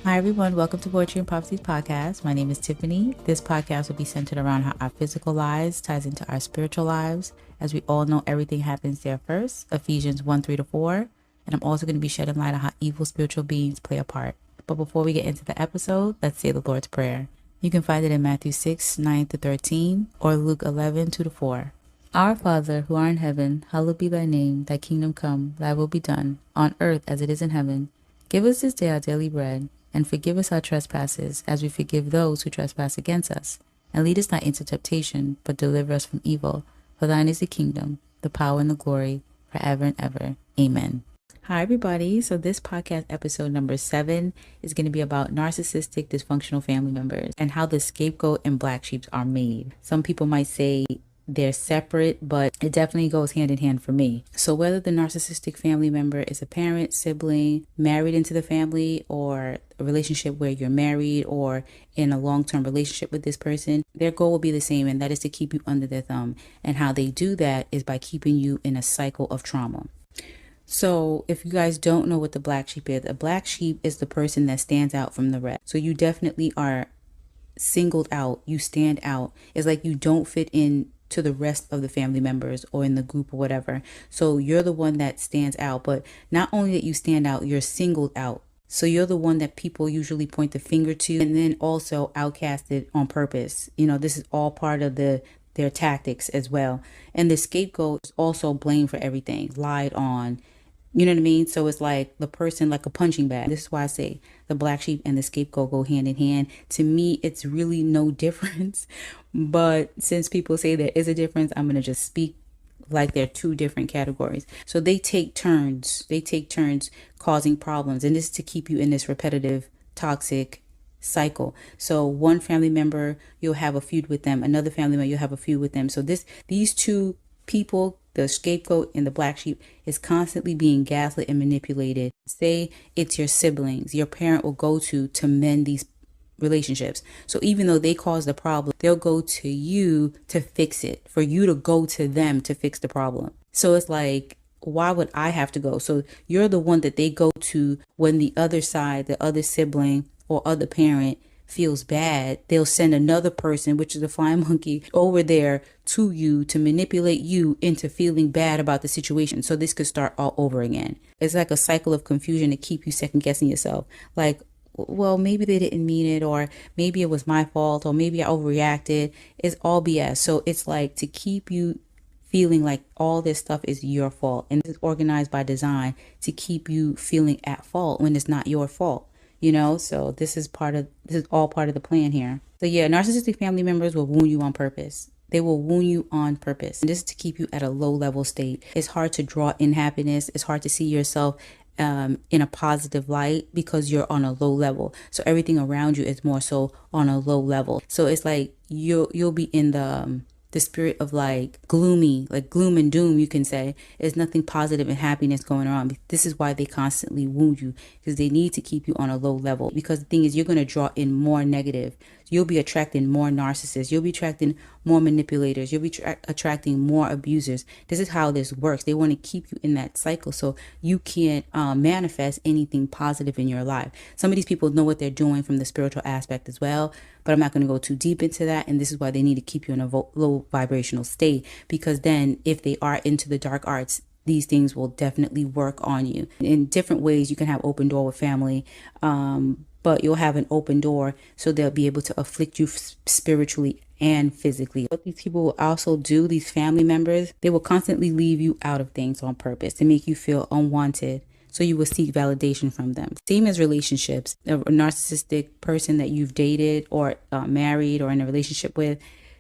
Hi, everyone. Welcome to Poetry and Prophecies podcast. My name is Tiffany. This podcast will be centered around how our physical lives ties into our spiritual lives. As we all know, everything happens there first. Ephesians 1:3-4. And I'm also going to be shedding light on how evil spiritual beings play a part. But before we get into the episode, let's say the Lord's Prayer. You can find it in Matthew 6:9-13 or Luke 11:2-4. Our Father, who art in heaven, hallowed be thy name. Thy kingdom come, thy will be done, on earth as it is in heaven. Give us this day our daily bread, and forgive us our trespasses, as we forgive those who trespass against us. And lead us not into temptation, but deliver us from evil. For thine is the kingdom, the power, and the glory, forever and ever. Amen. Hi, everybody. So this podcast episode number 7 is going to be about narcissistic dysfunctional family members and how the scapegoat and Blacksheeps are made. Some people might say they're separate, but it definitely goes hand in hand for me. So whether the narcissistic family member is a parent, sibling, married into the family, or a relationship where you're married or in a long-term relationship with this person, their goal will be the same, and that is to keep you under their thumb. And how they do that is by keeping you in a cycle of trauma. So if you guys don't know what the black sheep is, a black sheep is the person that stands out from the rest. So you definitely are singled out. You stand out. It's like you don't fit in to the rest of the family members or in the group or whatever. So you're the one that stands out, but not only that you stand out, you're singled out. So you're the one that people usually point the finger to, and then also outcasted on purpose. You know, this is all part of their tactics as well. And the scapegoat is also blamed for everything, lied on. You know what I mean? So it's like the person, like a punching bag. This is why I say the black sheep and the scapegoat go hand in hand. To me, it's really no difference. But since people say there is a difference, I'm going to just speak like they're two different categories. So they take turns. They take turns causing problems. And this is to keep you in this repetitive, toxic cycle. So one family member, you'll have a feud with them. Another family member, you'll have a feud with them. So these two people, the scapegoat and the black sheep, is constantly being gaslit and manipulated. Say it's your siblings, your parent will go to mend these relationships. So even though they cause the problem, they'll go to you to fix it, for you to go to them to fix the problem. So it's like, why would I have to go? So you're the one that they go to when the other side, the other sibling or other parent feels bad. They'll send another person, which is a flying monkey, over there to you to manipulate you into feeling bad about the situation. So this could start all over again. It's like a cycle of confusion to keep you second guessing yourself. Like, well, maybe they didn't mean it, or maybe it was my fault, or maybe I overreacted. It's all BS. So it's like to keep you feeling like all this stuff is your fault. And it's organized by design to keep you feeling at fault when it's not your fault. You know, so this is all part of the plan here. So yeah, narcissistic family members will wound you on purpose. They will wound you on purpose. And this is to keep you at a low level state. It's hard to draw in happiness. It's hard to see yourself in a positive light because you're on a low level. So everything around you is more so on a low level. So it's like you'll be in the spirit of like gloomy, like gloom and doom, you can say. There's nothing positive and happiness going on. This is why they constantly wound you, because they need to keep you on a low level. Because the thing is, you're going to draw in more negative. You'll be attracting more narcissists. You'll be attracting more manipulators. You'll be attracting more abusers. This is how this works. They want to keep you in that cycle so you can't manifest anything positive in your life. Some of these people know what they're doing from the spiritual aspect as well, but I'm not going to go too deep into that. And this is why they need to keep you in a low vibrational state, because then if they are into the dark arts, these things will definitely work on you in different ways. You can have open door with family, but you'll have an open door, so they'll be able to afflict you spiritually and physically. What these people will also do, these family members, they will constantly leave you out of things on purpose to make you feel unwanted. So you will seek validation from them. Same as relationships. A narcissistic person that you've dated or married or in a relationship with,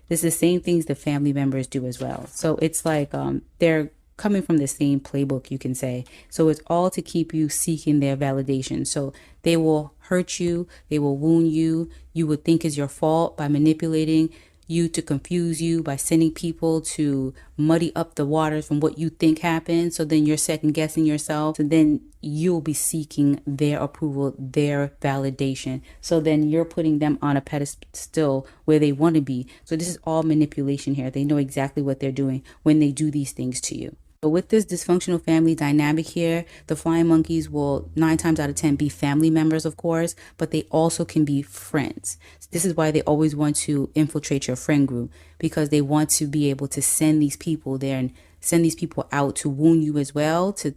this is the same things the family members do as well. So it's like they're coming from the same playbook, you can say. So it's all to keep you seeking their validation. So they will hurt you, they will wound you. You would think is your fault by manipulating you to confuse you, by sending people to muddy up the waters from what you think happened. So then you're second guessing yourself. So then you'll be seeking their approval, their validation. So then you're putting them on a pedestal where they want to be. So this is all manipulation here. They know exactly what they're doing when they do these things to you. But with this dysfunctional family dynamic here, the flying monkeys will 9 times out of 10 be family members, of course, but they also can be friends. This is why they always want to infiltrate your friend group, because they want to be able to send these people there and send these people out to wound you as well, to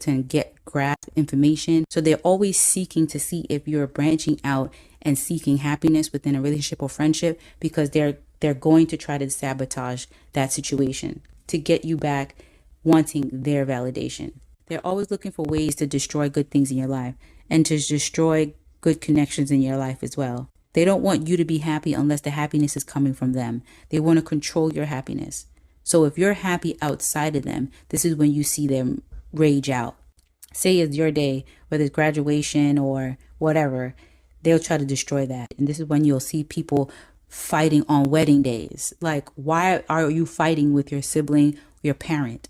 grasp information. So they're always seeking to see if you're branching out and seeking happiness within a relationship or friendship, because they're going to try to sabotage that situation to get you back wanting their validation. They're always looking for ways to destroy good things in your life and to destroy good connections in your life as well. They don't want you to be happy unless the happiness is coming from them. They want to control your happiness. So if you're happy outside of them, this is when you see them rage out. Say it's your day, whether it's graduation or whatever, they'll try to destroy that. And this is when you'll see people fighting on wedding days. Like, why are you fighting with your sibling, your parent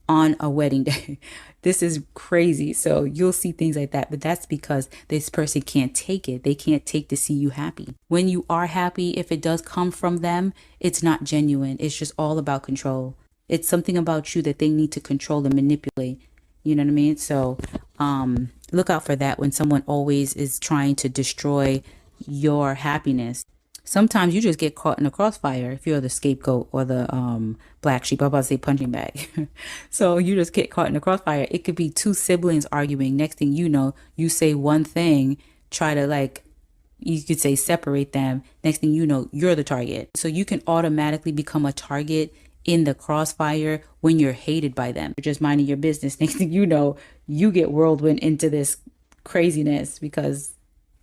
on a wedding day? This is crazy. So you'll see things like that, but that's because this person can't take it. They can't take to see you happy. When you are happy, if it does come from them, it's not genuine. It's just all about control. It's something about you that they need to control and manipulate. You know what I mean? So look out for that when someone always is trying to destroy your happiness. Sometimes you just get caught in a crossfire if you're the scapegoat or the black sheep. I'm about to say punching bag. So you just get caught in a crossfire. It could be two siblings arguing. Next thing you know, you say one thing, try to you could say separate them. Next thing you know, you're the target. So you can automatically become a target in the crossfire when you're hated by them. You're just minding your business. Next thing you know, you get whirlwind into this craziness because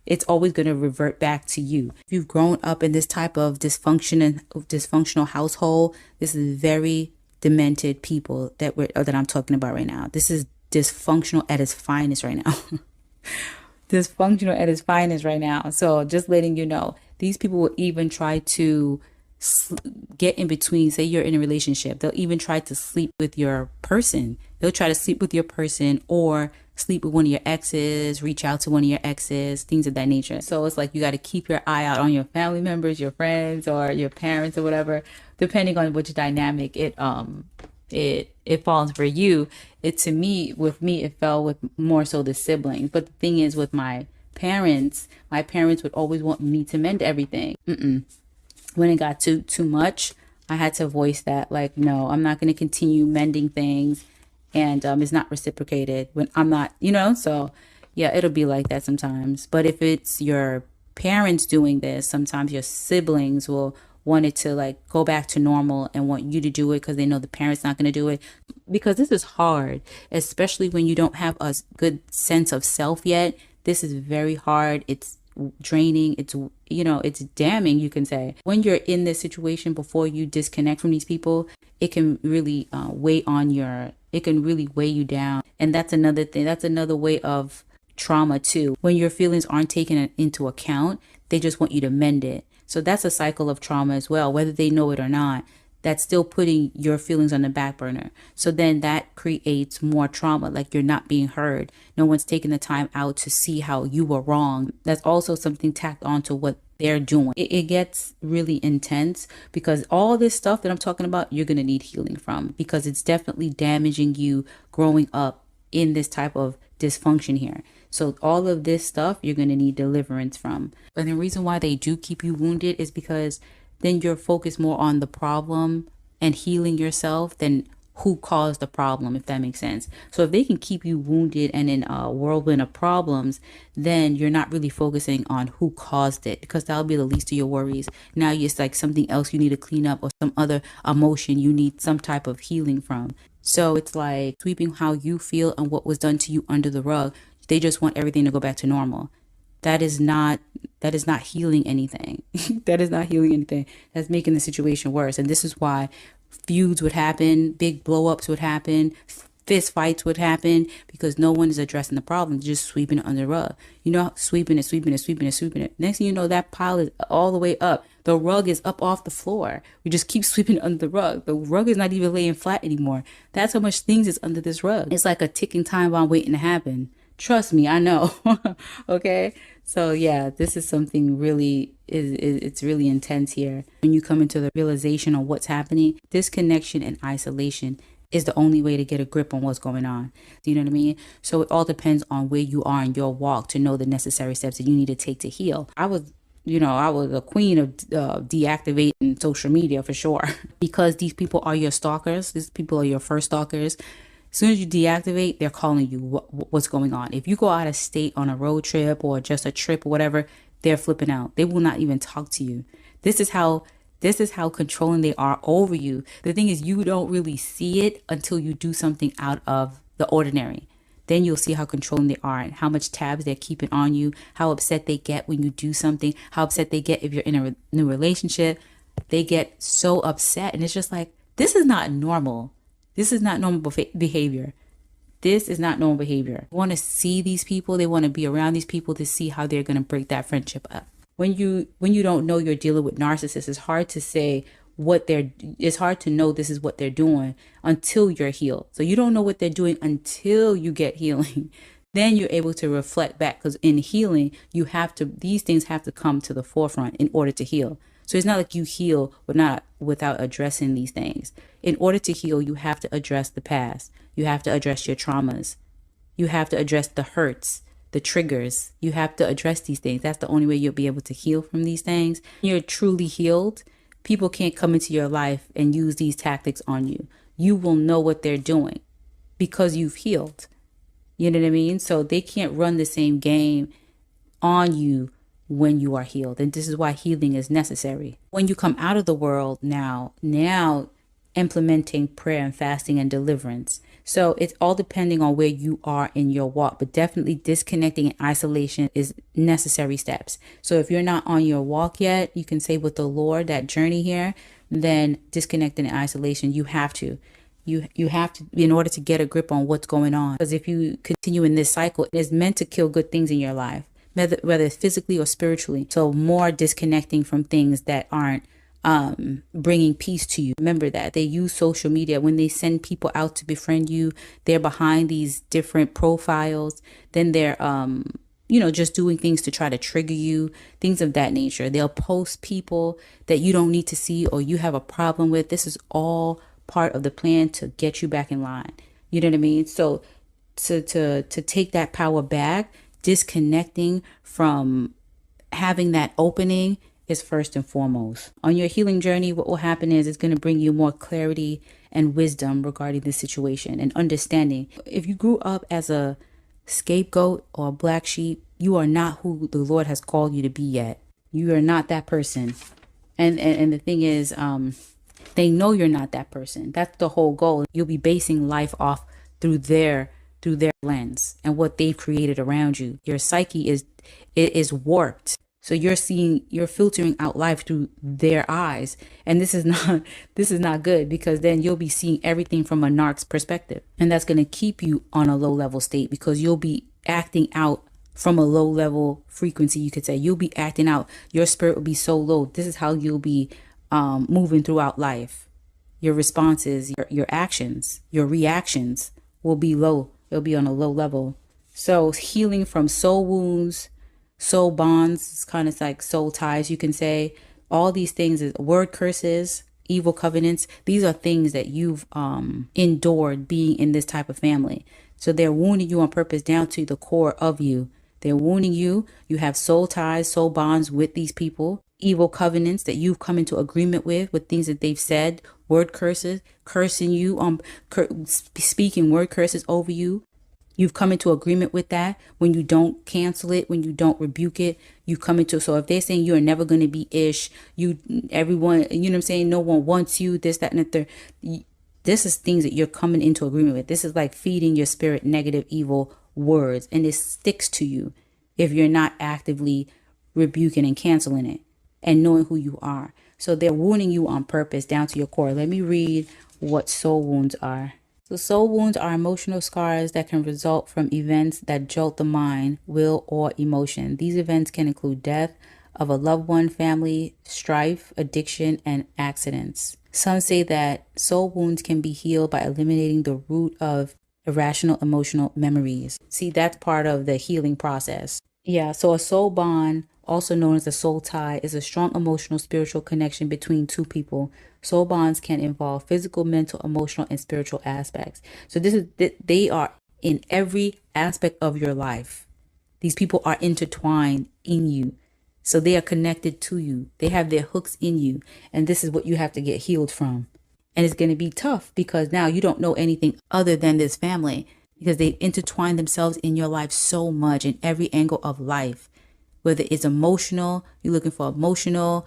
it's always going to revert back to you. If you've grown up in this type of dysfunctional household, this is very demented people that I'm talking about right now. This is dysfunctional at its finest right now. Dysfunctional at its finest right now. So just letting you know, these people will even try to get in between. Say you're in a relationship, they'll even try to sleep with your person. They'll try to sleep with your person or sleep with one of your exes, reach out to one of your exes, things of that nature. So it's like you got to keep your eye out on your family members, your friends, or your parents, or whatever, depending on which dynamic it falls for you. With me, it fell with more so the siblings. But the thing is, with my parents would always want me to mend everything. When it got too much, I had to voice that, like, no, I'm not going to continue mending things. And it's not reciprocated when I'm not, so yeah, it'll be like that sometimes. But if it's your parents doing this, sometimes your siblings will want it to go back to normal and want you to do it because they know the parent's not going to do it. Because this is hard, especially when you don't have a good sense of self yet. This is very hard. It's draining. It's damning, you can say. When you're in this situation, before you disconnect from these people, it can really it can really weigh you down. And that's another thing. That's another way of trauma too. When your feelings aren't taken into account, they just want you to mend it. So that's a cycle of trauma as well, whether they know it or not. That's still putting your feelings on the back burner. So then that creates more trauma, like you're not being heard. No one's taking the time out to see how you were wrong. That's also something tacked onto what they're doing. It gets really intense because all this stuff that I'm talking about, you're going to need healing from, because it's definitely damaging you growing up in this type of dysfunction here. So all of this stuff, you're going to need deliverance from. And the reason why they do keep you wounded is because then you're focused more on the problem and healing yourself than who caused the problem, if that makes sense. So if they can keep you wounded and in a whirlwind of problems, then you're not really focusing on who caused it, because that'll be the least of your worries. Now it's like something else you need to clean up, or some other emotion you need some type of healing from. So it's like sweeping how you feel and what was done to you under the rug. They just want everything to go back to normal. That is not healing anything. That is not healing anything. That's making the situation worse. And this is why feuds would happen, big blow-ups would happen, fist fights would happen, because no one is addressing the problem, just sweeping it under the rug. Sweeping it. Next thing you know, that pile is all the way up. The rug is up off the floor. We just keep sweeping it under the rug. The rug is not even laying flat anymore. That's how much things is under this rug. It's like a ticking time bomb waiting to happen. Trust me, I know. Okay. So yeah, this is something really it's really intense here. When you come into the realization of what's happening, disconnection and isolation is the only way to get a grip on what's going on. You know what I mean? So it all depends on where you are in your walk to know the necessary steps that you need to take to heal. I was a queen of deactivating social media for sure, because these people are your stalkers. These people are your first stalkers. As soon as you deactivate, they're calling you what's going on. If you go out of state on a road trip or just a trip or whatever, they're flipping out. They will not even talk to you. This is how controlling they are over you. The thing is, you don't really see it until you do something out of the ordinary. Then you'll see how controlling they are and how much tabs they're keeping on you, how upset they get when you do something, how upset they get if you're in a new relationship. They get so upset, and it's just like, this is not normal. This is not normal behavior. This is not normal behavior. They want to see these people. They want to be around these people to see how they're going to break that friendship up. When you don't know you're dealing with narcissists, it's hard to say it's hard to know this is what they're doing until you're healed. So you don't know what they're doing until you get healing. Then you're able to reflect back, because in healing, these things have to come to the forefront in order to heal. So it's not like you heal without addressing these things. In order to heal, you have to address the past. You have to address your traumas. You have to address the hurts, the triggers. You have to address these things. That's the only way you'll be able to heal from these things. When you're truly healed, people can't come into your life and use these tactics on you. You will know what they're doing because you've healed. You know what I mean? So they can't run the same game on you when you are healed. And this is why healing is necessary. When you come out of the world now implementing prayer and fasting and deliverance. So it's all depending on where you are in your walk, but definitely disconnecting and isolation is necessary steps. So if you're not on your walk yet, you can say with the Lord, that journey here, then disconnecting and isolation, you have to. You have to, in order to get a grip on what's going on. Because if you continue in this cycle, it is meant to kill good things in your life, whether it's physically or spiritually. So more disconnecting from things that aren't bringing peace to you. Remember that they use social media when they send people out to befriend you. They're behind these different profiles. Then they're just doing things to try to trigger you, things of that nature. They'll post people that you don't need to see or you have a problem with. This is all part of the plan to get you back in line. You know what I mean? So to take that power back, disconnecting from having that opening is first and foremost. On your healing journey, what will happen is it's going to bring you more clarity and wisdom regarding the situation and understanding. If you grew up as a scapegoat or a black sheep, you are not who the Lord has called you to be yet. You are not that person. And the thing is, they know you're not that person. That's the whole goal. You'll be basing life off through their lens and what they've created around you. Your psyche is warped. So you're filtering out life through their eyes. And this is not good, because then you'll be seeing everything from a narc's perspective. And that's going to keep you on a low level state, because you'll be acting out from a low level frequency. You could say you'll be acting out. Your spirit will be so low. This is how you'll be moving throughout life. Your responses, your actions, your reactions will be low. It'll be on a low level. So healing from soul wounds, soul bonds, it's kind of like soul ties, you can say. All these things is word curses, evil covenants. These are things that you've endured being in this type of family. So they're wounding you on purpose down to the core of you. They're wounding you. You have soul ties, soul bonds with these people. Evil covenants that you've come into agreement with things that they've said. Word curses, cursing you, speaking word curses over you. You've come into agreement with that. When you don't cancel it, when you don't rebuke it, you come into. So if they're saying you're never going to be ish, everyone, you know what I'm saying? No one wants you, this, that, and the third. This is things that you're coming into agreement with. This is like feeding your spirit negative, evil words. And it sticks to you if you're not actively rebuking and canceling it and knowing who you are. So they're wounding you on purpose down to your core. Let me read what soul wounds are. So soul wounds are emotional scars that can result from events that jolt the mind, will, or emotion. These events can include death of a loved one, family, strife, addiction, and accidents. Some say that soul wounds can be healed by eliminating the root of irrational emotional memories. See, that's part of the healing process. Yeah, so a soul bond also known as a soul tie, is a strong emotional, spiritual connection between two people. Soul bonds can involve physical, mental, emotional, and spiritual aspects. So they are in every aspect of your life. These people are intertwined in you. So they are connected to you. They have their hooks in you. And this is what you have to get healed from. And it's going to be tough because now you don't know anything other than this family, because they've intertwined themselves in your life so much in every angle of life. Whether it's emotional, you're looking for emotional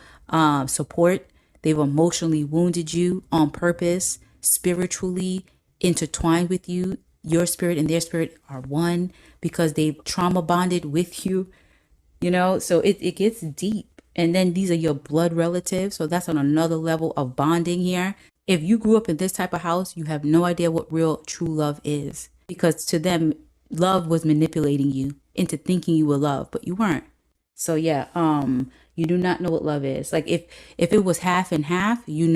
support. They've emotionally wounded you on purpose, spiritually intertwined with you. Your spirit and their spirit are one because they've trauma bonded with you, so it gets deep. And then these are your blood relatives. So that's on another level of bonding here. If you grew up in this type of house, you have no idea what real true love is, because to them, love was manipulating you into thinking you were loved, but you weren't. So yeah, you do not know what love is. Like if it was half and half, you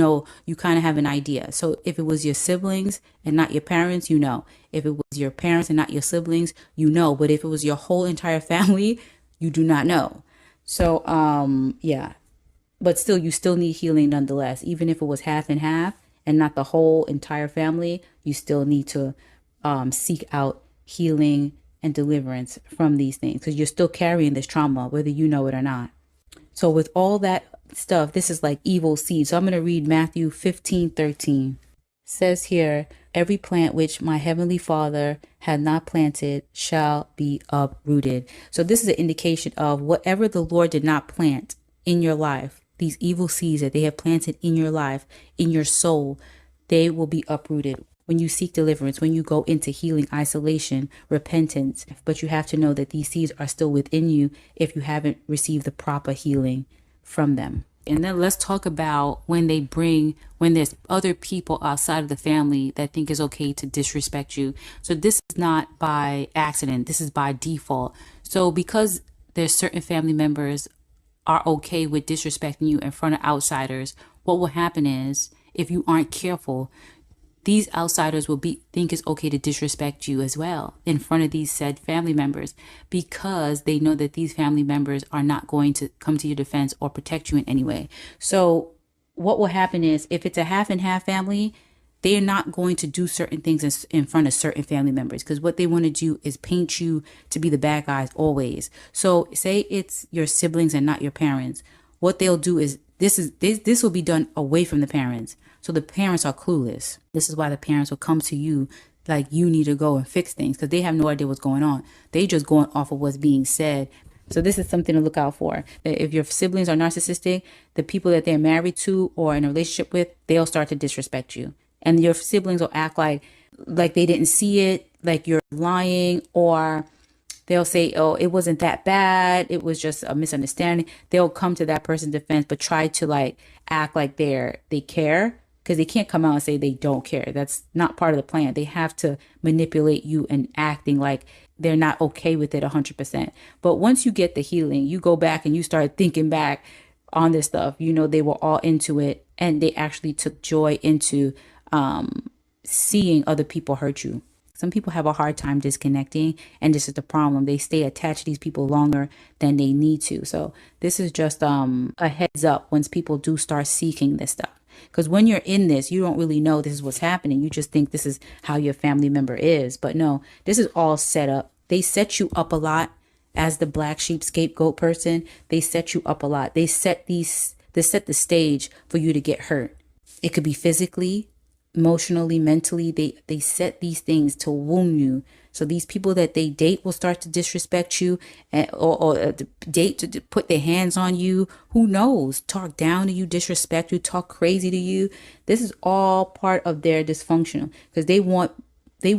kind of have an idea. So if it was your siblings and not your parents, if it was your parents and not your siblings, but if it was your whole entire family, you do not know. So yeah, but still, you still need healing nonetheless. Even if it was half and half and not the whole entire family, you still need to seek out healing and deliverance from these things, because you're still carrying this trauma, whether you know it or not. So with all that stuff, this is like evil seed. So I'm going to read Matthew 15:13. Says here, every plant which my heavenly Father had not planted shall be uprooted. So this is an indication of whatever the Lord did not plant in your life, these evil seeds that they have planted in your life, in your soul, they will be uprooted. When you seek deliverance, when you go into healing, isolation, repentance, but you have to know that these seeds are still within you if you haven't received the proper healing from them. And then let's talk about when there's other people outside of the family that think it's okay to disrespect you. So this is not by accident. This is by default. So because there's certain family members are okay with disrespecting you in front of outsiders, what will happen is, if you aren't careful, these outsiders will think it's okay to disrespect you as well in front of these said family members, because they know that these family members are not going to come to your defense or protect you in any way. So what will happen is, if it's a half and half family, they're not going to do certain things in front of certain family members, because what they want to do is paint you to be the bad guys always. So say it's your siblings and not your parents. What they'll do is this will be done away from the parents. So the parents are clueless. This is why the parents will come to you like you need to go and fix things, because they have no idea what's going on. They just going off of what's being said. So this is something to look out for. If your siblings are narcissistic, the people that they're married to or in a relationship with, they'll start to disrespect you. And your siblings will act like they didn't see it, like you're lying, or they'll say, oh, it wasn't that bad, it was just a misunderstanding. They'll come to that person's defense, but try to act like they care, because they can't come out and say they don't care. That's not part of the plan. They have to manipulate you and acting like they're not okay with it 100%. But once you get the healing, you go back and you start thinking back on this stuff. They were all into it, and they actually took joy into seeing other people hurt you. Some people have a hard time disconnecting, and this is the problem. They stay attached to these people longer than they need to. So this is just a heads up once people do start seeking this stuff. Because when you're in this, you don't really know this is what's happening. You just think this is how your family member is. But no, this is all set up. They set you up a lot as the black sheep scapegoat person. They set you up a lot. They set the stage for you to get hurt. It could be physically, emotionally, mentally. They set these things to wound you. So these people that they date will start to disrespect you, or date to put their hands on you. Who knows? Talk down to you, disrespect you, talk crazy to you. This is all part of their dysfunction, because they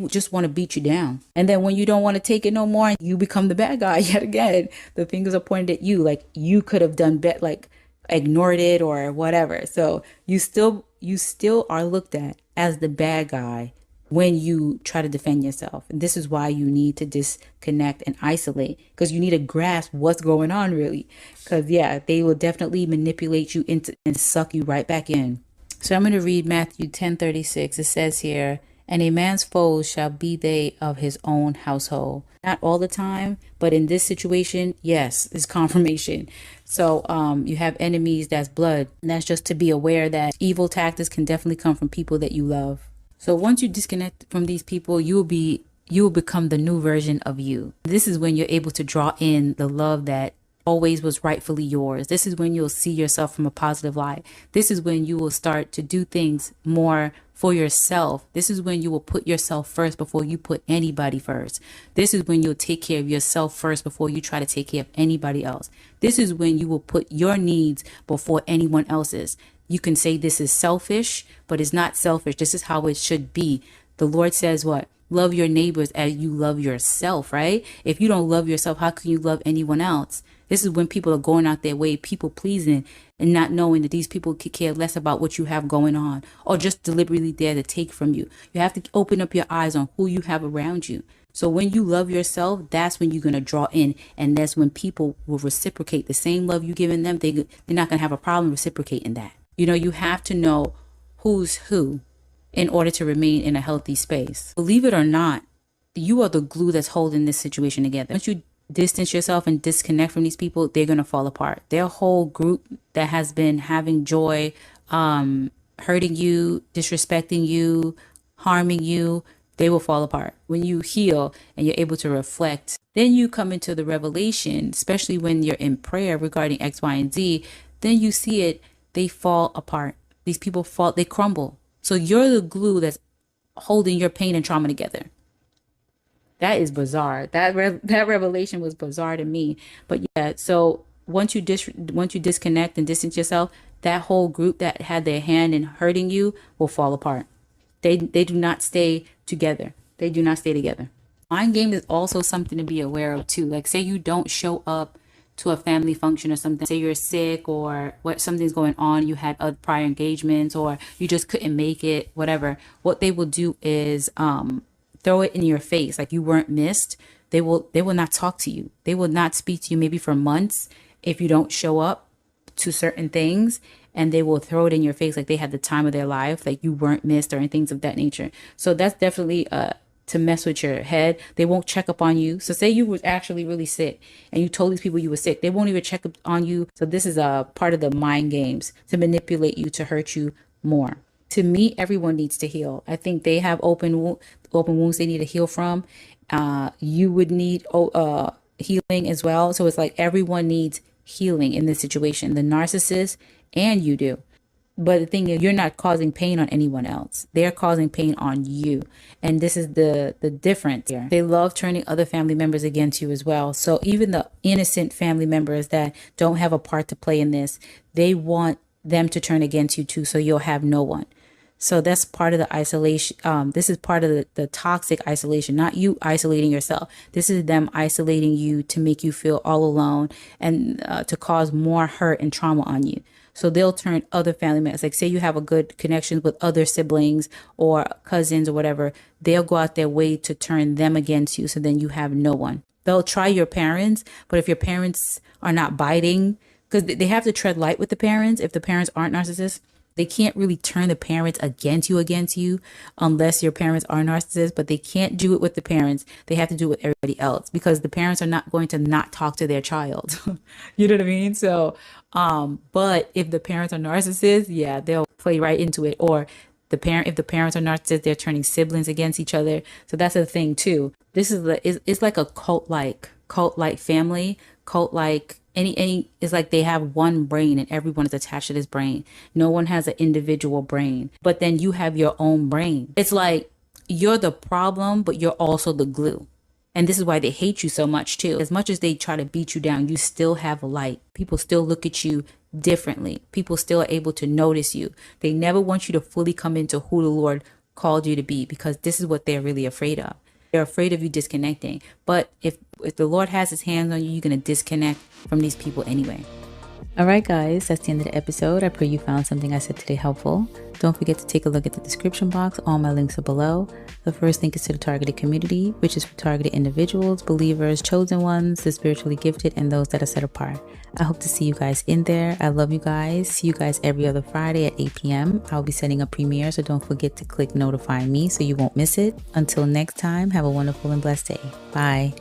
just want to beat you down. And then when you don't want to take it no more, you become the bad guy yet again. The fingers are pointed at you, like you could have done better, like ignored it or whatever. So you still are looked at as the bad guy when you try to defend yourself. And this is why you need to disconnect and isolate, because you need to grasp what's going on really. Because yeah, they will definitely manipulate you into and suck you right back in. So I'm going to read Matthew 10:36. It says here, And a man's foes shall be they of his own household. Not all the time, but in this situation, yes, it's confirmation. So you have enemies, that's blood. And that's just to be aware that evil tactics can definitely come from people that you love. So once you disconnect from these people, you will become the new version of you. This is when you're able to draw in the love that always was rightfully yours. This is when you'll see yourself from a positive light. This is when you will start to do things more for yourself. This is when you will put yourself first before you put anybody first. This is when you'll take care of yourself first before you try to take care of anybody else. This is when you will put your needs before anyone else's. You can say this is selfish, but it's not selfish. This is how it should be. The Lord says what? Love your neighbors as you love yourself, right? If you don't love yourself, how can you love anyone else? This is when people are going out their way, people pleasing, and not knowing that these people could care less about what you have going on, or just deliberately there to take from you. You have to open up your eyes on who you have around you. So when you love yourself, that's when you're going to draw in. And that's when people will reciprocate the same love you giving them. They're not going to have a problem reciprocating that. You have to know who's who in order to remain in a healthy space. Believe it or not, you are the glue that's holding this situation together. Once you distance yourself and disconnect from these people, they're going to fall apart. Their whole group that has been having joy, hurting you, disrespecting you, harming you, they will fall apart. When you heal and you're able to reflect, then you come into the revelation, especially when you're in prayer regarding X, Y, and Z, then you see it, they fall apart. These people fall, they crumble. So you're the glue that's holding your pain and trauma together. That is bizarre. That revelation was bizarre to me. But yeah, so once you disconnect and distance yourself, that whole group that had their hand in hurting you will fall apart. They do not stay together. They do not stay together. Mind game is also something to be aware of too. Like say you don't show up to a family function or something. Say you're sick or something's going on. You had other prior engagements or you just couldn't make it. Whatever. What they will do is throw it in your face like you weren't missed. They will not talk to you. They will not speak to you maybe for months if you don't show up to certain things, and they will throw it in your face like they had the time of their life, like you weren't missed or things of that nature. So that's definitely to mess with your head. They won't check up on you. So say you were actually really sick and you told these people you were sick. They won't even check up on you. So this is a part of the mind games to manipulate you, to hurt you more. To me, everyone needs to heal. I think they have open wounds they need to heal from. You would need healing as well. So it's like everyone needs healing in this situation, the narcissist and you do. But the thing is, you're not causing pain on anyone else. They're causing pain on you. And this is the difference here. They love turning other family members against you as well. So even the innocent family members that don't have a part to play in this, they want them to turn against you too, so you'll have no one. So that's part of the isolation. This is part of the toxic isolation, not you isolating yourself. This is them isolating you to make you feel all alone and to cause more hurt and trauma on you. So they'll turn other family members, like say you have a good connection with other siblings or cousins or whatever, they'll go out their way to turn them against you. So then you have no one. They'll try your parents, but if your parents are not biting, because they have to tread light with the parents. If the parents aren't narcissists, they can't really turn the parents against you unless your parents are narcissists, but they can't do it with the parents. They have to do it with everybody else because the parents are not going to not talk to their child. You know what I mean? So, but if the parents are narcissists, yeah, they'll play right into it. Or if the parents are narcissists, they're turning siblings against each other. So that's a thing too. This is it's like a cult-like family, cult-like. It's like they have one brain and everyone is attached to this brain. No one has an individual brain, but then you have your own brain. It's like you're the problem, but you're also the glue. And this is why they hate you so much too. As much as they try to beat you down, you still have light. People still look at you differently. People still are able to notice you. They never want you to fully come into who the Lord called you to be, because this is what they're really afraid of. They're afraid of you disconnecting. But if the Lord has his hands on you, you're going to disconnect from these people anyway. Alright guys, that's the end of the episode. I pray you found something I said today helpful. Don't forget to take a look at the description box. All my links are below. The first link is to the targeted community, which is for targeted individuals, believers, chosen ones, the spiritually gifted, and those that are set apart. I hope to see you guys in there. I love you guys. See you guys every other Friday at 8 p.m. I'll be setting up premiere, so don't forget to click notify me so you won't miss it. Until next time, have a wonderful and blessed day. Bye.